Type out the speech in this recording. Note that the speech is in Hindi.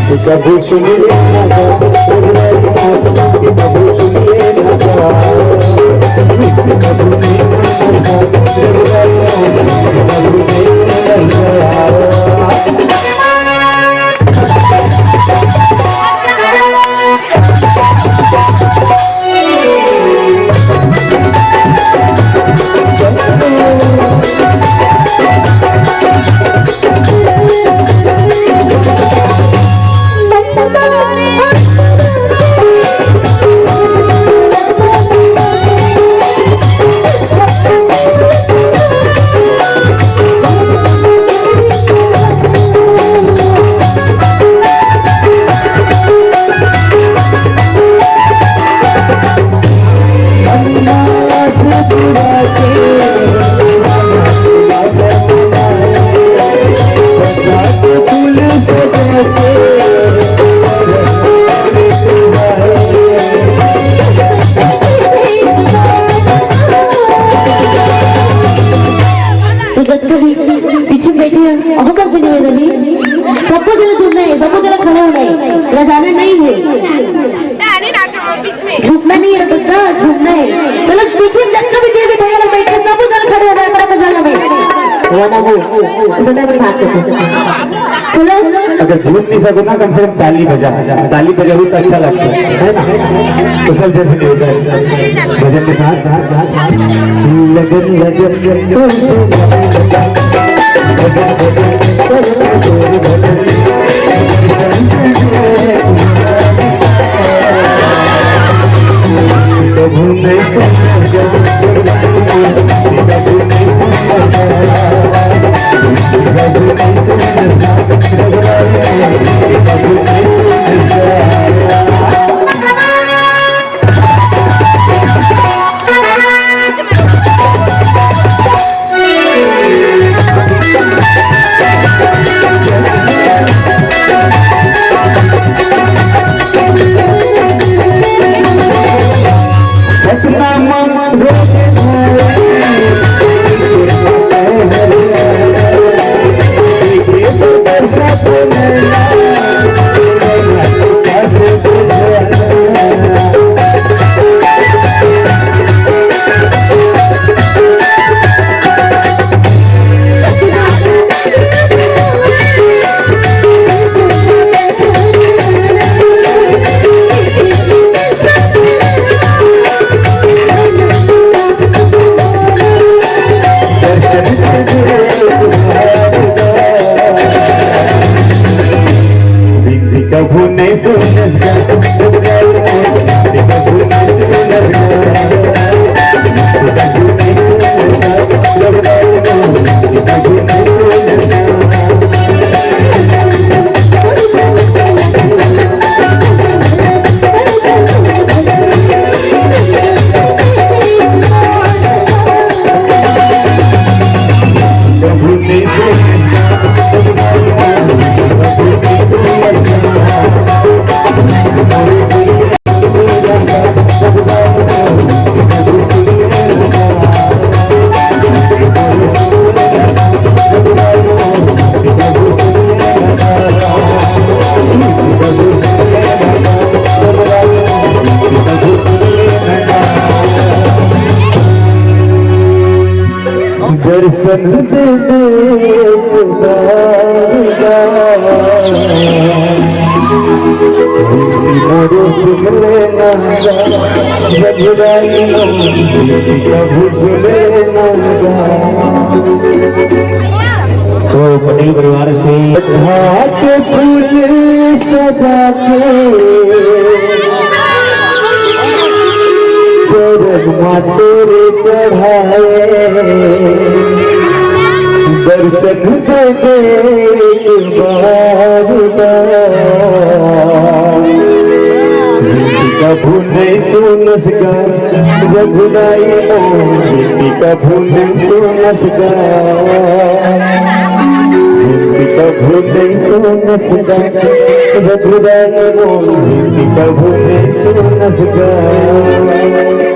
कभी सुनिए पीछे बैठी है सबको जरा झुकना है, सबको जरा खड़े होना है, जाना नहीं है, झुकना नहीं है बच्चा, झुकना है। मतलब पीछे जगह भी देवी भैया लोग बैठे, सबको जरा खड़े होना है, बड़ा मजा आना है। चलो अगर झूठ नहीं सको ना, कम से कम ताली बजा, ताली बजाओ तो अच्छा लगता है ना। तो सब जैसे नहीं होता है भजन के साथ साथ लगन लगन कभू नहीं दर्शन दे मोरे सुन लेना कभू सुन लेना। तो पटेल परिवार से हाथ फूल सजा के तेरे चढ़ाए दर्शन दे कभू नहीं सुनस गा रघुनाई कभू नहीं सुनस गा कभू नहीं सुनस गा रघुनाई कभू नहीं सुनस गा।